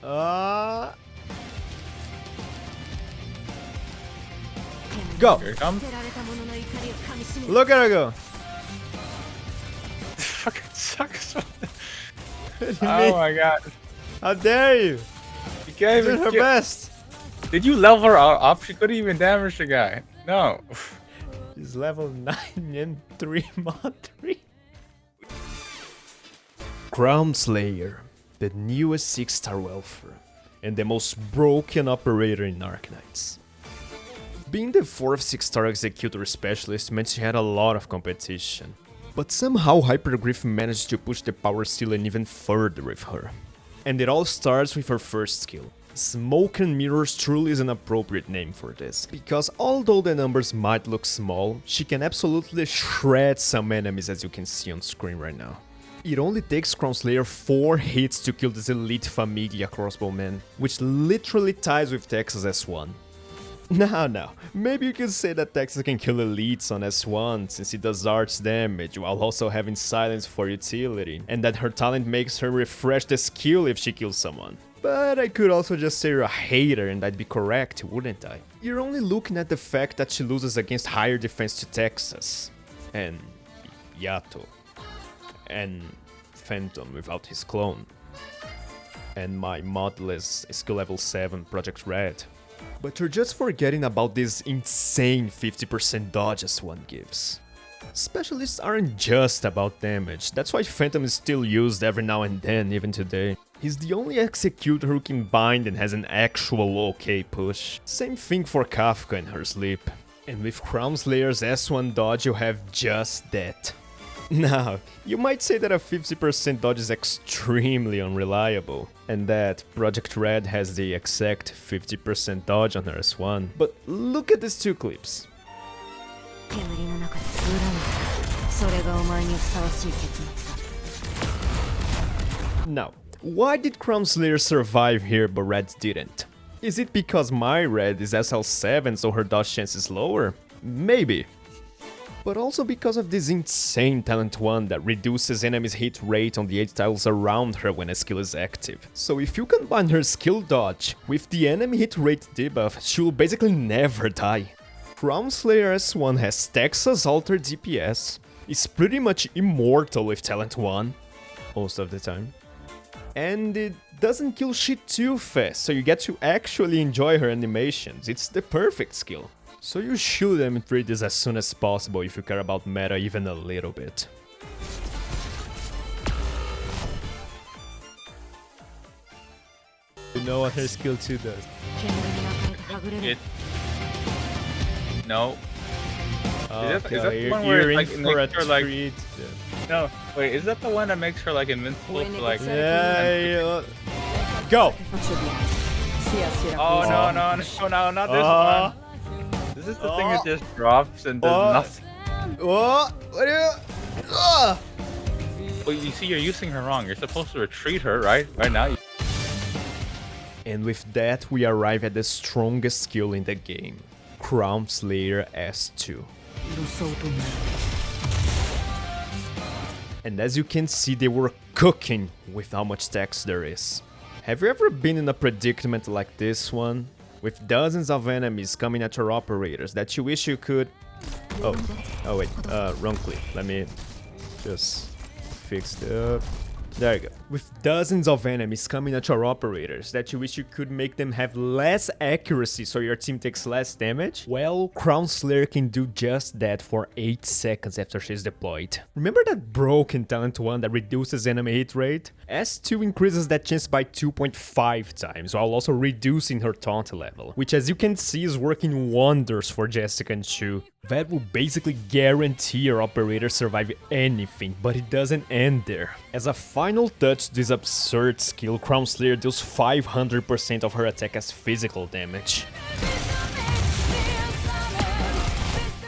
Go! Here it comes. Look at her go! Fucking sucks. What do you Oh mean? my god. How dare you? You can't Doing even her kill- best. Did you level her up? She couldn't even damage the guy. No. She's level 9 and 3 mod 3. Crownslayer, the newest 6-star welfare, and the most broken operator in Arknights. Being the 4th 6-star executor specialist meant she had a lot of competition. But somehow Hypergriff managed to push the power ceiling even further with her. And it all starts with her first skill. Smoke and Mirrors truly is an appropriate name for this, because although the numbers might look small, she can absolutely shred some enemies, as you can see on screen right now. It only takes Crownslayer 4 hits to kill this elite Familia crossbowman, which literally ties with Texas S1. Now, maybe you could say that Texas can kill elites on S1 since it does arch damage while also having silence for utility, and that her talent makes her refresh the skill if she kills someone. But I could also just say you're a hater and I'd be correct, wouldn't I? You're only looking at the fact that she loses against higher defense to Texas, and Yato, and Phantom without his clone, and my modless skill level 7 Project Red. But you're just forgetting about this insane 50% dodge S1 gives. Specialists aren't just about damage, that's why Phantom is still used every now and then, even today. He's the only executor who can bind and has an actual okay push. Same thing for Kafka in her sleep. And with Crownslayer's S1 dodge you have just that. Now, you might say that a 50% dodge is extremely unreliable, and that Project Red has the exact 50% dodge on her S1, but look at these two clips. Now, why did Crownslayer survive here but Red didn't? Is it because my Red is SL7 so her dodge chance is lower? Maybe. But also because of this insane talent 1 that reduces enemies' hit rate on the 8 tiles around her when a skill is active. So if you combine her skill dodge with the enemy hit rate debuff, she will basically never die. Crownslayer S1 has Texas altered DPS, is pretty much immortal with talent 1, most of the time. And it doesn't kill shit too fast, so you get to actually enjoy her animations. It's the perfect skill. So you should M3 this as soon as possible if you care about meta even a little bit. You know what her skill 2 does? No. Is that the you're, one where you're in it's, for a makes her, like- treat. No. Wait, is that the one that makes her like invincible to like? Yeah, go! Oh no, not this one. This is the thing that just drops and does nothing. Oh, what do you? Well, you see, you're using her wrong. You're supposed to retreat her, right? Right now. And with that, we arrive at the strongest skill in the game, Crownslayer S2. And as you can see, they were cooking with how much text there is. Have you ever been in a predicament like this one? With dozens of enemies coming at your operators that you wish you could... Oh wait, wrong click. Let me just fix the... There you go. With dozens of enemies coming at your operators that you wish you could make them have less accuracy so your team takes less damage, well, Crownslayer can do just that for 8 seconds after she's deployed. Remember that broken talent 1 that reduces enemy hit rate? S2 increases that chance by 2.5 times while also reducing her taunt level, which as you can see is working wonders for Jessica and Shu. That will basically guarantee your operator survive anything, but it doesn't end there. As a final touch to this absurd skill, Crownslayer deals 500% of her attack as physical damage.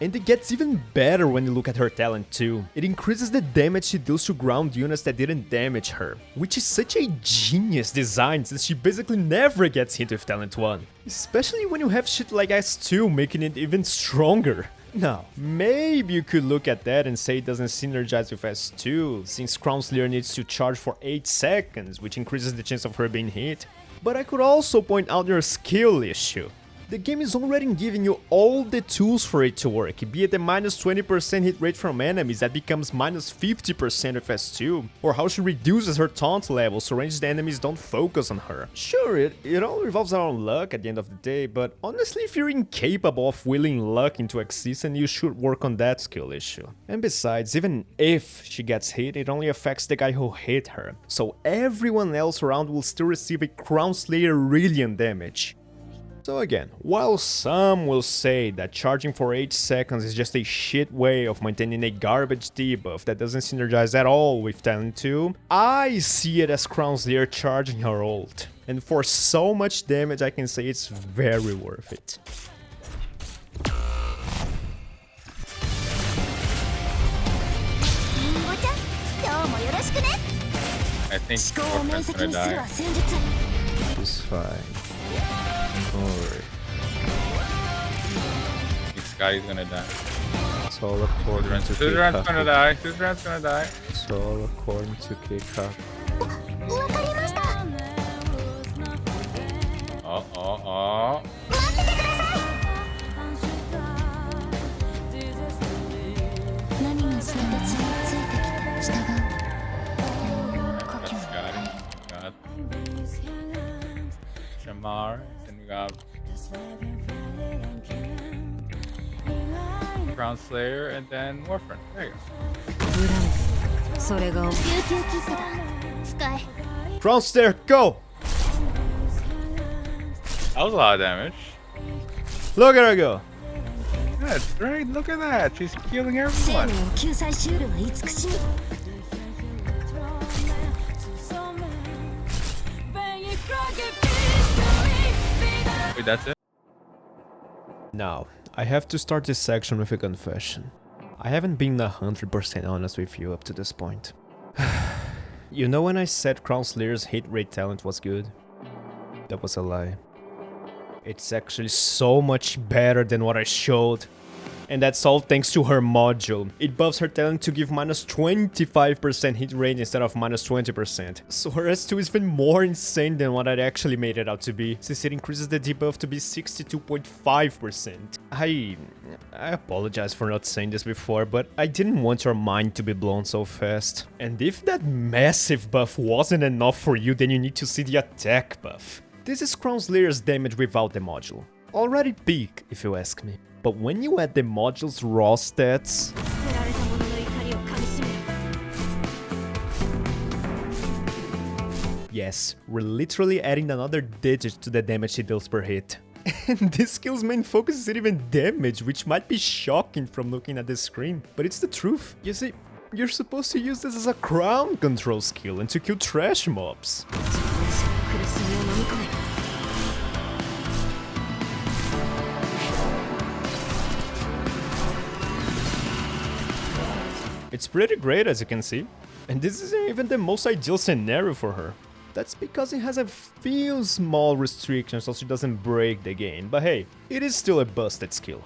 And it gets even better when you look at her talent too. It increases the damage she deals to ground units that didn't damage her, which is such a genius design since she basically never gets hit with talent 1. Especially when you have shit like S2 making it even stronger. Now, maybe you could look at that and say it doesn't synergize with S2, since Crownslayer needs to charge for 8 seconds, which increases the chance of her being hit. But I could also point out your skill issue. The game is already giving you all the tools for it to work, be it the minus 20% hit rate from enemies that becomes minus 50% with S2, or how she reduces her taunt level so ranged enemies don't focus on her. Sure, it all revolves around luck at the end of the day, but honestly if you're incapable of willing luck into existence, you should work on that skill issue. And besides, even if she gets hit, it only affects the guy who hit her, so everyone else around will still receive a Crownslayer Radiant damage. So again, while some will say that charging for 8 seconds is just a shit way of maintaining a garbage debuff that doesn't synergize at all with Talent 2, I see it as Crownslayer charging her ult. And for so much damage I can say it's very worth it. I think Orphan's gonna die. It's fine. Don't worry. This guy is gonna die. It's all according to Suzerain's gonna die. Suzerain's gonna die. It's all according to K-Cup. Oh. Got Shamar, and we got Crownslayer, and then Warframe. There you go. Crownslayer, go! That was a lot of damage. Look at her go! That's great, look at that. She's killing everyone. Wait, that's it? Now, I have to start this section with a confession. I haven't been 100% honest with you up to this point. You know when I said Crownslayer's hit rate talent was good? That was a lie. It's actually so much better than what I showed. And that's all thanks to her module. It buffs her talent to give minus 25% hit rate instead of minus 20%. So her S2 is even more insane than what I'd actually made it out to be, since it increases the debuff to be 62.5%. I apologize for not saying this before, but I didn't want your mind to be blown so fast. And if that massive buff wasn't enough for you, then you need to see the attack buff. This is Crownslayer's damage without the module. Already peak, if you ask me. But when you add the module's raw stats... Yes, we're literally adding another digit to the damage she deals per hit. And this skill's main focus isn't even damage, which might be shocking from looking at the screen. But it's the truth. You see, you're supposed to use this as a crown control skill and to kill trash mobs. It's pretty great, as you can see. And this isn't even the most ideal scenario for her. That's because it has a few small restrictions so she doesn't break the game, but hey, it is still a busted skill.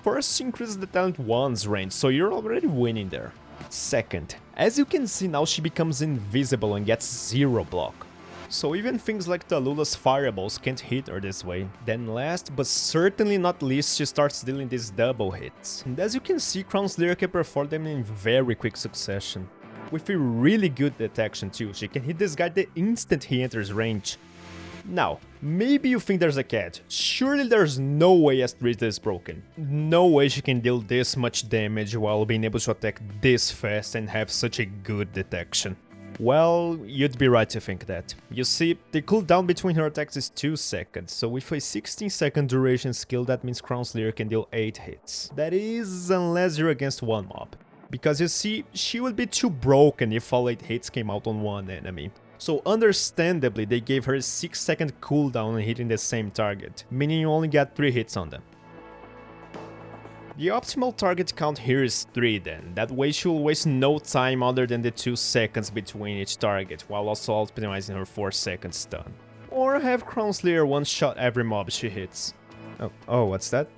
First, she increases the talent 1's range, so you're already winning there. Second, as you can see now she becomes invisible and gets 0 block. So even things like Tallulah fireballs can't hit her this way. Then last, but certainly not least, she starts dealing these double hits. And as you can see, Crownslayer can perform them in very quick succession. With a really good detection too, she can hit this guy the instant he enters range. Now, maybe you think there's a catch. Surely there's no way S3 is broken. No way she can deal this much damage while being able to attack this fast and have such a good detection. Well, you'd be right to think that. You see, the cooldown between her attacks is 2 seconds, so with a 16-second duration skill that means Crownslayer can deal 8 hits. That is, unless you're against one mob. Because you see, she would be too broken if all 8 hits came out on one enemy. So understandably, they gave her a 6-second cooldown on hitting the same target, meaning you only get 3 hits on them. The optimal target count here is 3 then, that way she will waste no time other than the 2 seconds between each target, while also optimizing her 4-second stun. Or have Crownslayer one-shot every mob she hits. Oh, what's that?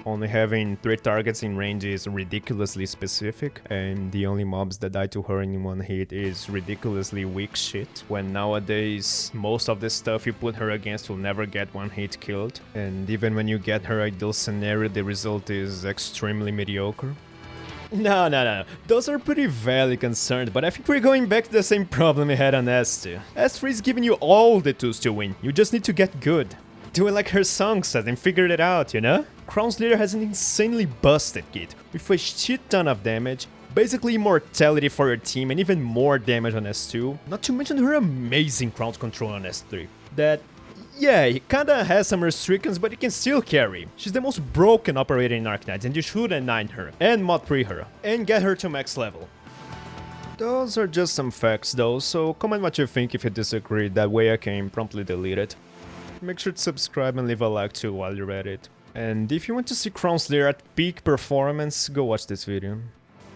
Only having 3 targets in range is ridiculously specific, and the only mobs that die to her in one hit is ridiculously weak shit, when nowadays most of the stuff you put her against will never get one hit killed, and even when you get her ideal scenario the result is extremely mediocre. No. Those are pretty valid concerns, but I think we're going back to the same problem we had on S2. S3 is giving you all the tools to win, you just need to get good. Do it like her song says and figure it out, you know? Crownslayer has an insanely busted kit, with a shit ton of damage, basically immortality for your team and even more damage on S2, not to mention her amazing crowd control on S3. That, yeah, he kinda has some restrictions, but he can still carry. She's the most broken operator in Arknights, and you should N9 her, and mod pre her, and get her to max level. Those are just some facts though, so comment what you think if you disagree, that way I can promptly delete it. Make sure to subscribe and leave a like too while you're at it. And if you want to see Crownslayer at peak performance, go watch this video.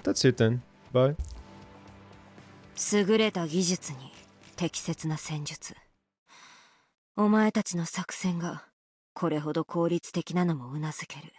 That's it then, bye. 優れた技術に適切な戦術。お前たちの作戦がこれほど効率的なのもうなずける。